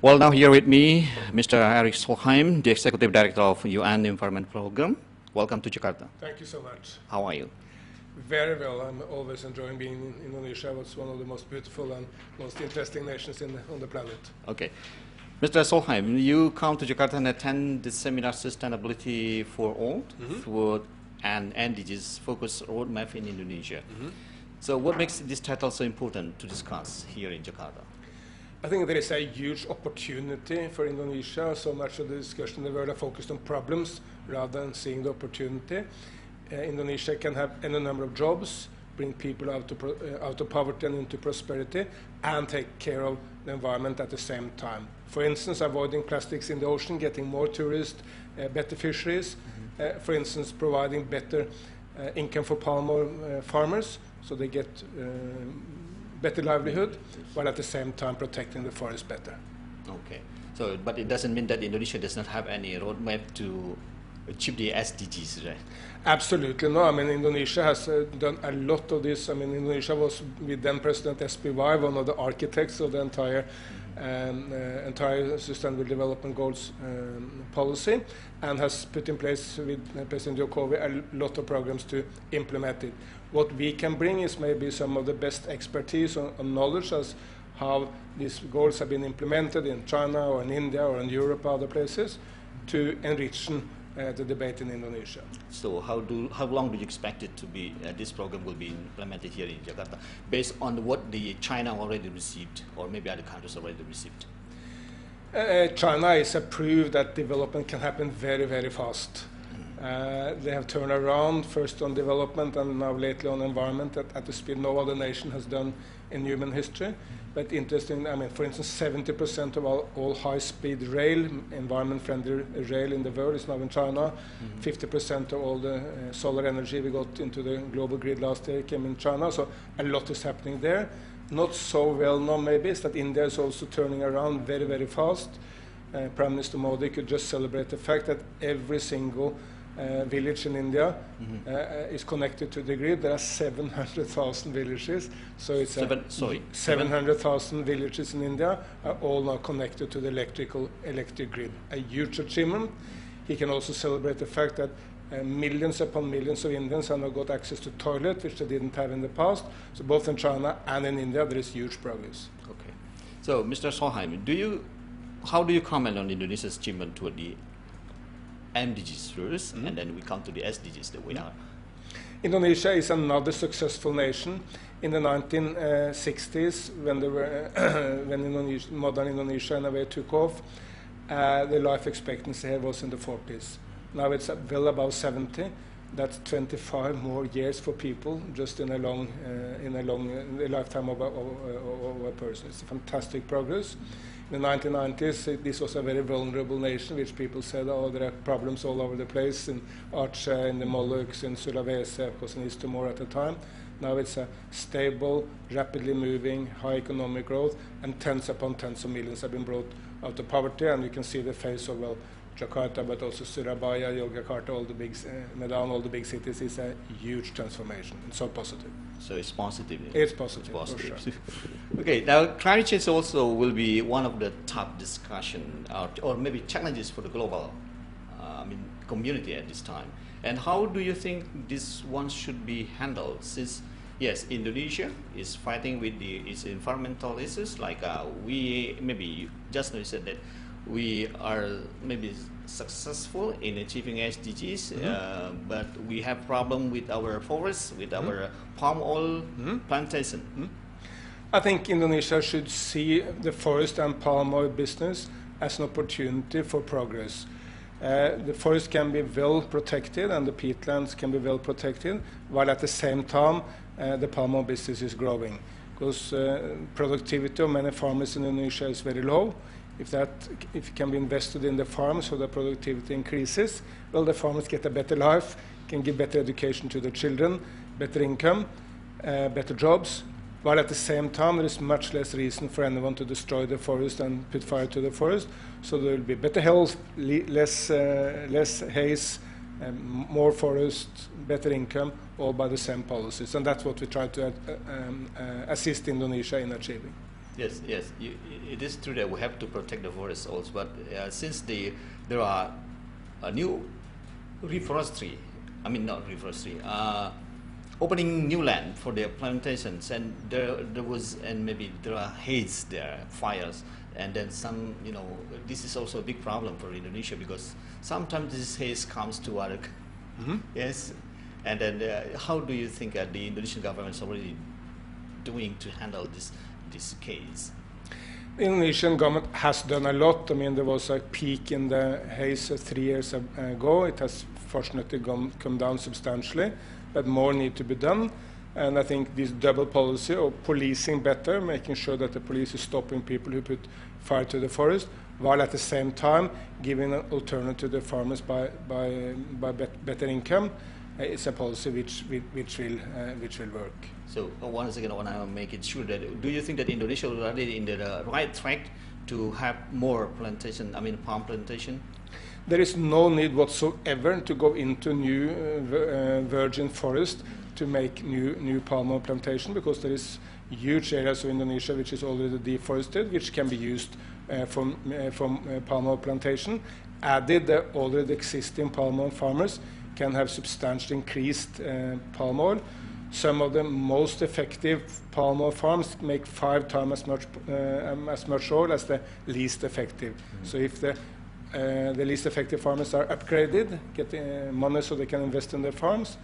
Well, now here with me, Mr. Eric Solheim, the Executive Director of UN Environment Program. Welcome to Jakarta. Thank you so much. How are you? Very well. I'm always enjoying being in Indonesia. It's one of the most beautiful and most interesting nations on the planet. Okay. Mr. Solheim, you come to Jakarta and attend the seminar Sustainability for All, Food and NDGs Focus Roadmap in Indonesia. So what makes this title so important to discuss here in Jakarta? I think there is a huge opportunity for Indonesia. So much of the discussion in the world are focused on problems rather than seeing the opportunity. Indonesia can have any number of jobs, bring people out of poverty and into prosperity, and take care of the environment at the same time. For instance, avoiding plastics in the ocean, getting more tourists, better fisheries, for instance, providing better income for palm oil farmers, so they get better livelihood, while at the same time protecting the forest better. Okay. So, but it doesn't mean that Indonesia does not have any roadmap to achieve the SDGs, right? Absolutely no. I mean, Indonesia has done a lot of this. I mean, Indonesia was, with then President SPY, one of the architects of the entire Sustainable Development Goals policy, and has put in place with President Jokowi a lot of programs to implement it. What we can bring is maybe some of the best expertise on knowledge as how these goals have been implemented in China or in India or in Europe or other places to enrich the debate in Indonesia. So how long do you expect it to be, this program will be implemented here in Jakarta, based on what the China already received, or maybe other countries already received? China is a proof that development can happen very, very fast. They have turned around first on development and now lately on environment at the speed no other nation has done in human history. But interesting, I mean, for instance, 70% of all high-speed rail, environment-friendly rail in the world is now in China. 50% of all the solar energy we got into the global grid last year came in China. So a lot is happening there. Not so well known maybe is that India is also turning around very, very fast. Prime Minister Modi could just celebrate the fact that every single village in India is connected to the grid. There are 700,000 villages, so it's 700,000 villages in India are all now connected to the electric grid. A huge achievement. He can also celebrate the fact that millions upon millions of Indians have now got access to toilet, which they didn't have in the past. So both in China and in India, there is huge progress. Okay. So, Mr. Solheim, how do you comment on Indonesia's achievement toward the MDGs first, and then we come to the SDGs that we are? Indonesia is another successful nation. In the 1960s, when modern Indonesia in a way took off, the life expectancy here was in the 40s. Now it's well above 70. That's 25 more years for people just in a lifetime of a person. It's a fantastic progress. In the 1990s, this was a very vulnerable nation, which people said, oh, there are problems all over the place, in Aceh, in the Molucks, in Sulawesi, of course, in East Timor at the time. Now it's a stable, rapidly moving, high economic growth, and tens upon tens of millions have been brought out of poverty, and you can see the face of, well, Jakarta, but also Surabaya, Yogyakarta, all the big, Medan, all the big cities, is a huge transformation. It's so positive. So it's positive. It's positive. It's positive. For sure. Okay, now climate change also will be one of the top discussion or maybe challenges for the global community at this time. And how do you think this one should be handled? Since yes, Indonesia is fighting with its environmental issues, like we maybe just now said that we are maybe successful in achieving SDGs, but we have problem with our forests, with our palm oil plantation. I think Indonesia should see the forest and palm oil business as an opportunity for progress. The forest can be well protected and the peatlands can be well protected, while at the same time the palm oil business is growing. Because productivity of many farmers in Indonesia is very low. If it can be invested in the farms so the productivity increases, well, the farmers get a better life, can give better education to their children, better income, better jobs, while at the same time there is much less reason for anyone to destroy the forest and put fire to the forest. So there will be better health, less haze, more forest, better income, all by the same policies. And that's what we try to assist Indonesia in achieving. Yes, yes. It is true that we have to protect the forests also, but since there are a new reforestry, I mean not reforestry, opening new land for their plantations, and there was, and maybe there are haze there, fires, and then some, this is also a big problem for Indonesia because sometimes this haze comes to other, yes, and then how do you think the Indonesian government is already doing to handle this case? The Indonesian government has done a lot. I mean, there was a peak in the haze 3 years ago. It has fortunately come down substantially, but more need to be done. And I think this double policy of policing better, making sure that the police is stopping people who put fire to the forest, while at the same time giving an alternative to the farmers by better income, is a policy which will work. So once again, I want to make it sure that, do you think that Indonesia is already in the right track to have more plantation, palm plantation? There is no need whatsoever to go into new virgin forest to make new palm oil plantation, because there is huge areas of Indonesia which is already deforested, which can be used from palm oil plantation. Added, the already existing palm oil farmers can have substantially increased palm oil. Some of the most effective palm oil farms make 5 times as much oil as the least effective. So if the least effective farmers are upgraded, get money so they can invest in their farms,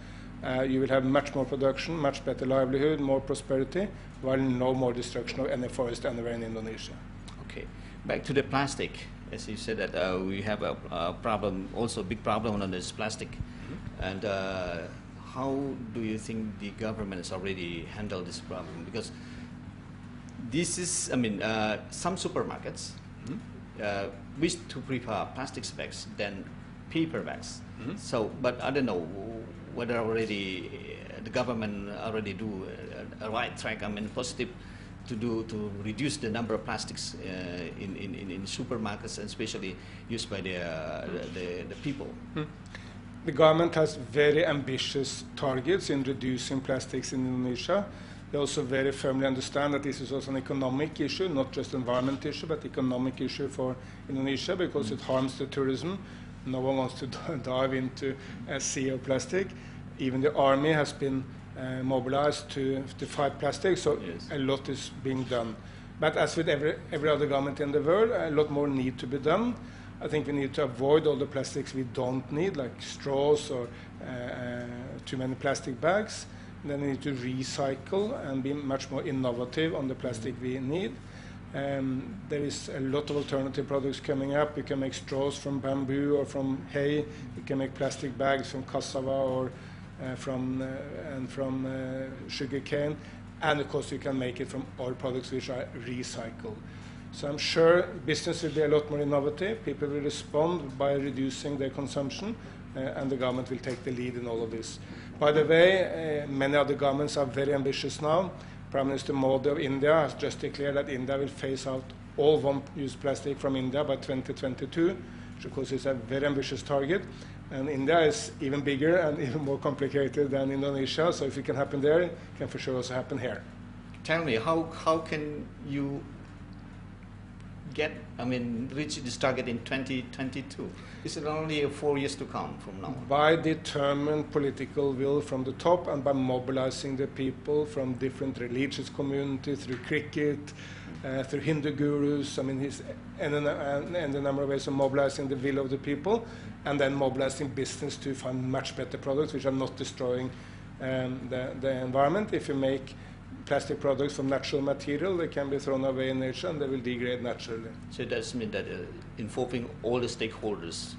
you will have much more production, much better livelihood, more prosperity, while no more destruction of any forest anywhere in Indonesia. Okay, back to the plastic. As you said that we have a problem, also a big problem on this plastic, and how do you think the government has already handled this problem? Because this is, some supermarkets wish to prefer plastic bags than paper bags. So, but I don't know whether already the government already do a right track, positive to reduce the number of plastics in supermarkets, and especially used by the people. The government has very ambitious targets in reducing plastics in Indonesia. They also very firmly understand that this is also an economic issue, not just an environment issue, but economic issue for Indonesia, because it harms the tourism. No one wants to dive into a sea of plastic. Even the army has been mobilized to fight plastic, so yes, a lot is being done. But as with every other government in the world, a lot more need to be done. I think we need to avoid all the plastics we don't need, like straws or too many plastic bags. And then we need to recycle and be much more innovative on the plastic we need. There is a lot of alternative products coming up. You can make straws from bamboo or from hay. You can make plastic bags from cassava or from sugar cane. And of course you can make it from oil products which are recycled. So I'm sure business will be a lot more innovative. People will respond by reducing their consumption, and the government will take the lead in all of this. By the way, many other governments are very ambitious now. Prime Minister Modi of India has just declared that India will phase out all one-use plastic from India by 2022, which of course is a very ambitious target. And India is even bigger and even more complicated than Indonesia, so if it can happen there, it can for sure also happen here. Tell me, how can you reach this target in 2022? Is it only 4 years to come from now? By determined political will from the top, and by mobilizing the people from different religious communities through cricket, through Hindu gurus. And a number of ways of mobilizing the will of the people, and then mobilizing business to find much better products which are not destroying the environment. If you make plastic products from natural material, they can be thrown away in nature and they will degrade naturally. So it does mean that involving all the stakeholders?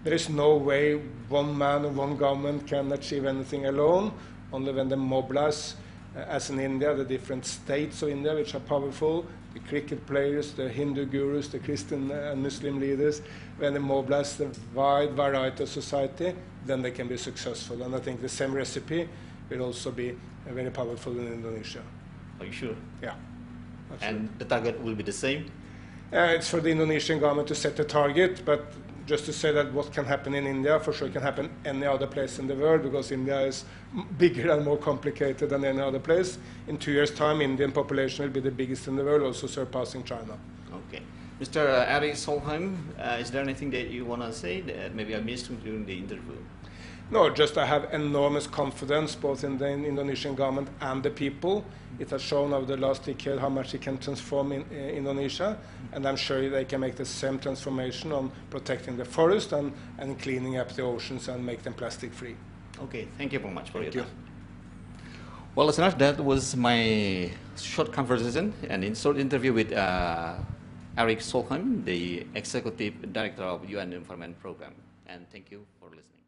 There is no way one man or one government can achieve anything alone, only when they mobilize, as in India, the different states of India which are powerful, the cricket players, the Hindu gurus, the Christian and Muslim leaders. When they mobilize the wide variety of society, then they can be successful. And I think the same recipe will also be very powerful in Indonesia. Are you sure? Yeah. Absolutely. And the target will be the same? It's for the Indonesian government to set a target, but just to say that what can happen in India for sure can happen any other place in the world, because India is bigger and more complicated than any other place. In 2 years' time, Indian population will be the biggest in the world, also surpassing China. Okay. Mr. Ari Solheim, is there anything that you want to say that maybe I missed during the interview? No, just I have enormous confidence both in the Indonesian government and the people. It has shown over the last decade how much it can transform in Indonesia, and I'm sure they can make the same transformation on protecting the forest and cleaning up the oceans and make them plastic free. Okay, thank you very much for Thank your you. time. Well, listeners, that was my short conversation and in short interview with Eric Solheim, the Executive Director of UN Environment Program. And thank you for listening.